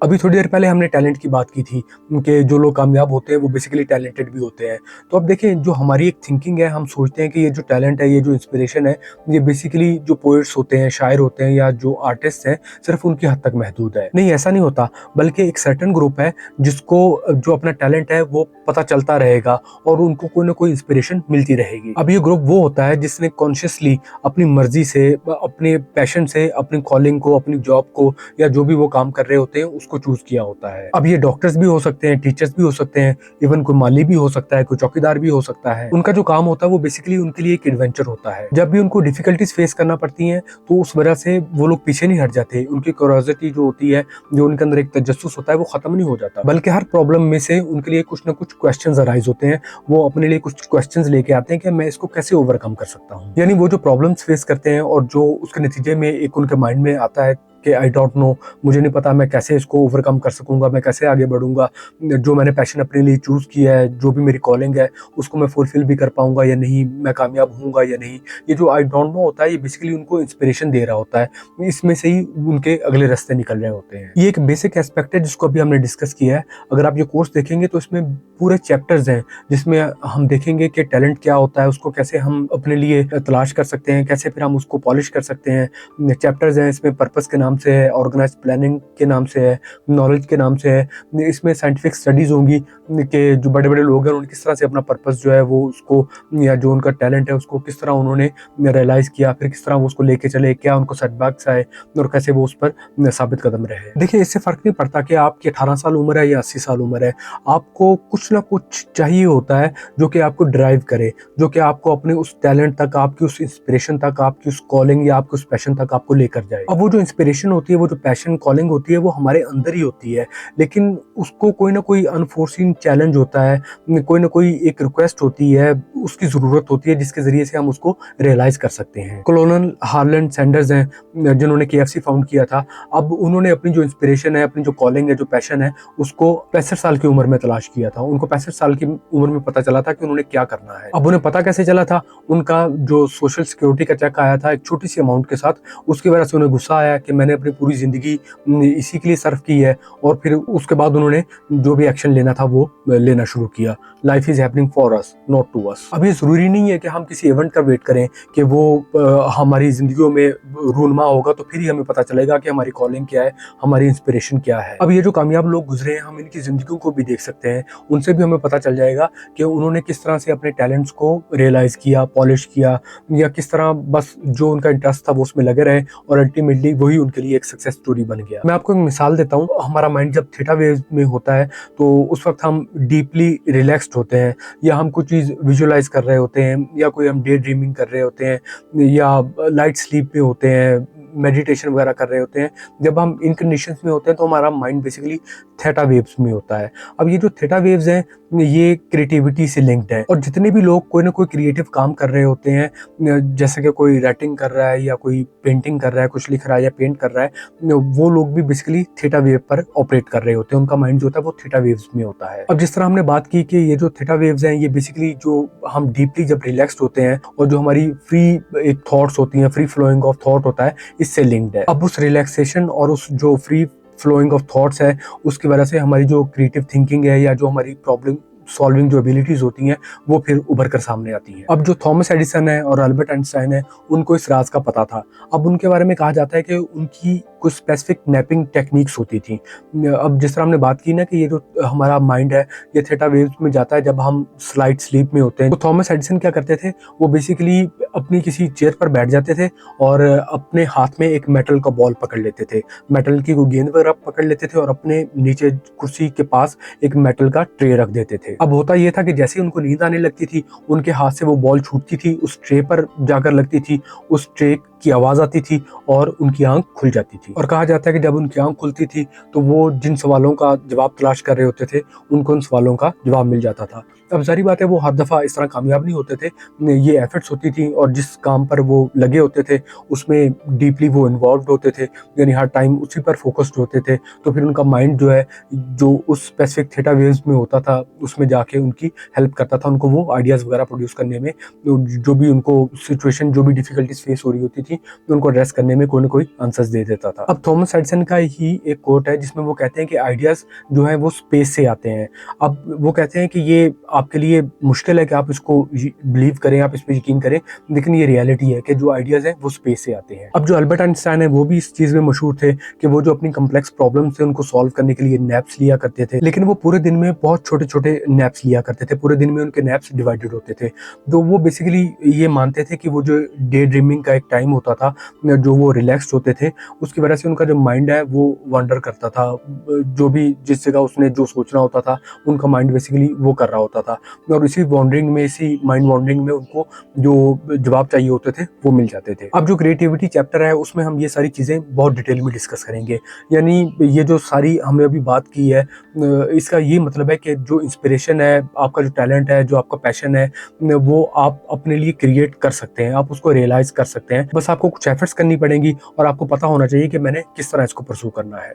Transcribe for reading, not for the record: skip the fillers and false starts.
अभी थोड़ी देर पहले हमने टैलेंट की बात की थी कि जो लोग कामयाब होते हैं वो बेसिकली टैलेंटेड भी होते हैं। तो अब देखें, जो हमारी एक थिंकिंग है, हम सोचते हैं कि ये जो टैलेंट है, ये जो इंस्पिरेशन है, ये बेसिकली जो पोएट्स होते हैं, शायर होते हैं या जो आर्टिस्ट हैं, सिर्फ उनकी हद तक महदूद है। नहीं, ऐसा नहीं होता, बल्कि एक सर्टेन ग्रुप है जिसको जो अपना टैलेंट है वो पता चलता रहेगा और उनको कोई ना कोई इंस्पिरेशन मिलती रहेगी। अब ये ग्रुप वो होता है जिसने कॉन्शियसली अपनी मर्जी से, अपने पैशन से, अपनी कॉलिंग को, अपनी जॉब को या जो भी वो काम कर रहे होते हैं उसको चूज किया होता है। अब ये डॉक्टर्स भी हो सकते हैं, टीचर्स भी हो सकते हैं, इवन कोई माली भी हो सकता है, कोई चौकीदार भी हो सकता है। उनका जो काम होता है वो बेसिकली उनके लिए एक एडवेंचर होता है। जब भी उनको डिफिकल्टीज फेस करना पड़ती हैं तो उस वजह से वो लोग पीछे नहीं हट जाते। उनकी क्यूरियोसिटी जो होती है, जो उनके अंदर एक तजस्सुस होता है, वो खत्म नहीं हो जाता, बल्कि हर प्रॉब्लम में से उनके लिए कुछ ना कुछ क्वेश्चंस अराइज होते हैं। वो अपने लिए कुछ क्वेश्चंस लेके आते हैं कि मैं इसको कैसे ओवरकम कर सकता हूँ। यानी वो जो प्रॉब्लम्स फेस करते हैं और जो उसके नतीजे में एक उनके माइंड में आता है कि आई डोंट नो, मुझे नहीं पता मैं कैसे इसको ओवरकम कर सकूंगा, मैं कैसे आगे बढ़ूंगा, जो मैंने पैशन अपने लिए चूज किया है, जो भी मेरी कॉलिंग है, उसको मैं फुलफिल भी कर पाऊंगा या नहीं, मैं कामयाब होऊंगा या नहीं। ये जो आई डोंट नो होता है, ये बेसिकली उनको इंस्पिरेशन दे रहा होता है। इसमें से ही उनके अगले रास्ते निकल रहे होते हैं। ये एक बेसिक एस्पेक्ट है जिसको अभी हमने डिस्कस किया है। अगर आप ये कोर्स देखेंगे तो इसमें पूरे चैप्टर्स हैं जिसमें हम देखेंगे कि टैलेंट क्या होता है, उसको कैसे हम अपने लिए तलाश कर सकते हैं, कैसे फिर हम उसको पॉलिश कर सकते हैं। चैप्टर्स हैं इसमें, पर्पस के नाम से है, ऑर्गेनाइज प्लानिंग के नाम से है, नॉलेज के नाम से है। इसमें साइंटिफिक स्टडीज होंगी कि जो बड़े बड़े लोग हैं उन्होंने किस तरह से अपना पर्पस जो है वो उसको, या जो उनका टैलेंट है उसको किस तरह उन्होंने रियलाइज किया, फिर किस तरह वो उसको लेके चले, क्या उनको सेटबैक्स आए और कैसे वो उस पर साबित कदम रहे। देखिए, इससे फर्क नहीं पड़ता कि आपकी 18 साल उम्र है या 80 साल उम्र है, आपको कुछ ना कुछ चाहिए होता है जो कि आपको ड्राइव करे, जो कि आपको अपने उस टैलेंट तक, आपकी उस इंस्पिरेशन तक, आपकी उस कॉलिंग या आपके उस पैशन तक आपको लेकर जाए। अब वो जो इंस्पिरेशन होती है, वो जो पैशन कॉलिंग होती है, वो हमारे अंदर ही होती है, लेकिन उसको कोई ना कोई अनफोर्सीन चैलेंज होता है, कोई ना कोई एक रिक्वेस्ट होती है, उसकी जरूरत होती है जिसके जरिए से हम उसको रियलाइज कर सकते हैं। कॉलोनल हार्लैंड सैंडर्स हैं जिन्होंने KFC फाउंड किया था। अब उन्होंने अपनी जो इंस्पिरेशन है, अपनी जो कॉलिंग है, जो पैशन है, उसको 65 साल की उम्र में तलाश किया था। उनको 65 साल की उम्र में पता चला था कि उन्होंने क्या करना है। अब उन्हें पता कैसे चला था? उनका जो सोशल सिक्योरिटी का चेक आया था एक छोटी सी अमाउंट के साथ, उसकी वजह से उन्हें गुस्सा आया कि मैंने अपनी पूरी जिंदगी इसी के लिए सर्व की है, और फिर उसके बाद उन्होंने जो भी एक्शन लेना था वो लेना शुरू किया। Life is happening for us, not to us. अब ये जरूरी नहीं है कि हम किसी इवेंट का वेट करें कि वो हमारी जिंदगियों में रूनमा होगा तो फिर ही हमें पता चलेगा कि हमारी कॉलिंग क्या है, हमारी इंस्पिरेशन क्या है। अब ये जो कामयाब लोग गुजरे हैं, हम इनकी जिंदगियों को भी देख सकते हैं, उनसे भी हमें पता चल जाएगा कि उन्होंने किस तरह से अपने टैलेंट्स को रियलाइज किया, पॉलिश किया, या किस तरह बस जो उनका इंटरेस्ट था वो उसमें लगे रहे और अल्टीमेटली वही उनके लिए एक सक्सेस स्टोरी बन गया। मैं आपको एक मिसाल देता हूँ। हमारा माइंड जब थीटा वेव में होता है तो उस वक्त हम डीपली रिलैक्स्ड होते हैं, या हम कुछ चीज विजुअलाइज कर रहे होते हैं, या कोई हम डे ड्रीमिंग कर रहे होते हैं, या लाइट स्लीप में होते हैं, मेडिटेशन वगैरह कर रहे होते हैं। जब हम इन कंडीशंस में होते हैं तो हमारा माइंड बेसिकली थीटा वेव्स में होता है। अब ये जो थीटा वेव्स हैं ये क्रिएटिविटी से लिंक्ड है, और जितने भी लोग कोई ना कोई क्रिएटिव काम कर रहे होते हैं, जैसे कि कोई राइटिंग कर रहा है या कोई पेंटिंग कर रहा है, कुछ लिख रहा है या पेंट कर रहा है, वो लोग भी बेसिकली थीटा वेव पर ऑपरेट कर रहे होते हैं। उनका माइंड जो होता है वो थीटा वेव्स में होता है। अब जिस तरह हमने बात की कि ये जो थीटा वेव्स हैं, ये बेसिकली जो हम डीपली जब रिलैक्स्ड होते हैं और जो हमारी फ्री एक थॉट्स होती हैं, फ्री फ्लोइंग ऑफ थॉट होता है, इससे लिंक्ड है। अब उस रिलैक्सेशन और उस जो फ्री फ्लोइंग ऑफ थॉट्स है, उसकी वजह से हमारी जो क्रिएटिव थिंकिंग है या जो हमारी प्रॉब्लम सॉल्विंग जो एबिलिटीज होती हैं वो फिर उभर कर सामने आती हैं। अब जो थॉमस एडिसन है और अल्बर्ट आइंस्टाइन है, उनको इस राज का पता था। अब उनके बारे में कहा जाता है कि उनकी कुछ स्पेसिफिक नैपिंग टेक्निक्स होती थी। अब जिस तरह हमने बात की ना कि ये जो हमारा माइंड है ये थीटा वेव्स में जाता है जब हम स्लाइट स्लीप में होते हैं, तो थॉमस एडिसन क्या करते थे, वो बेसिकली अपनी किसी चेयर पर बैठ जाते थे और अपने हाथ में एक मेटल का बॉल पकड़ लेते थे, मेटल की कोई गेंद वगैरह पकड़ लेते थे और अपने नीचे कुर्सी के पास एक मेटल का ट्रे रख देते थे। अब होता यह था कि जैसे ही उनको नींद आने लगती थी, उनके हाथ से वो बॉल छूटती थी, उस ट्रे पर जाकर लगती थी, उस ट्रे की आवाज आती थी और उनकी आंख खुल जाती थी। और कहा जाता है कि जब उनकी आंख खुलती थी तो वो जिन सवालों का जवाब तलाश कर रहे होते थे, उनको उन सवालों का जवाब मिल जाता था। अब ज़ाहिर बात है वो हर दफ़ा इस तरह कामयाब नहीं होते थे। ये एफर्ट्स होती थी और जिस काम पर वो लगे होते थे उसमें डीपली वो इन्वॉल्व्ड होते थे, यानी हर टाइम उसी पर फ़ोकस्ड होते थे। तो फिर उनका माइंड जो है, जो उस स्पेसिफिक थीटा वेव्स में होता था, उसमें जाके उनकी हेल्प करता था, उनको वो आइडियाज़ वगैरह प्रोड्यूस करने में, जो भी उनको सिचुएशन, जो भी डिफ़िकल्टीज़ फेस हो रही होती थी, तो उनको एड्रेस करने में कोई ना कोई आंसर्स दे देता था। अब थॉमस एडिसन का ही एक कोट है जिसमें वो कहते हैं कि आइडियाज़ जो है वो स्पेस से आते हैं। अब वो कहते हैं कि ये आपके लिए मुश्किल है कि आप इसको बिलीव करें, आप इस पे यकीन करें, लेकिन ये रियलिटी है कि जो आइडियाज़ हैं वो स्पेस से आते हैं। अब जो अल्बर्ट आइंस्टाइन है वो भी इस चीज़ में मशहूर थे कि वो जो अपनी कॉम्प्लेक्स प्रॉब्लम थे उनको सॉल्व करने के लिए नैप्स लिया करते थे, लेकिन वो पूरे दिन में बहुत छोटे-छोटे नैप्स लिया करते थे, पूरे दिन में उनके नैप्स डिवाइडेड होते थे। तो वो बेसिकली ये मानते थे कि वो जो डे ड्रीमिंग का एक टाइम होता था, जो वो रिलैक्स्ड होते थे, उसकी वजह से उनका जो माइंड है वो वंडर करता था। जो भी जिस जगह उसने जो सोचना होता था, उनका माइंड बेसिकली वो कर रहा होता था, और इसी वॉन्डरिंग में, इसी माइंड वॉन्डरिंग में उनको जो जवाब चाहिए होते थे वो मिल जाते थे। अब जो क्रिएटिविटी चैप्टर है उसमें हम ये सारी चीज़ें बहुत डिटेल में डिस्कस करेंगे। यानी ये जो सारी हमने अभी बात की है, इसका ये मतलब है कि जो इंस्पिरेशन है, आपका जो टैलेंट है, जो आपका पैशन है, वो आप अपने लिए क्रिएट कर सकते हैं, आप उसको रियलाइज़ कर सकते हैं। बस आपको कुछ एफर्ट्स करनी पड़ेंगी और आपको पता होना चाहिए कि मैंने किस तरह इसको परस्यू करना है।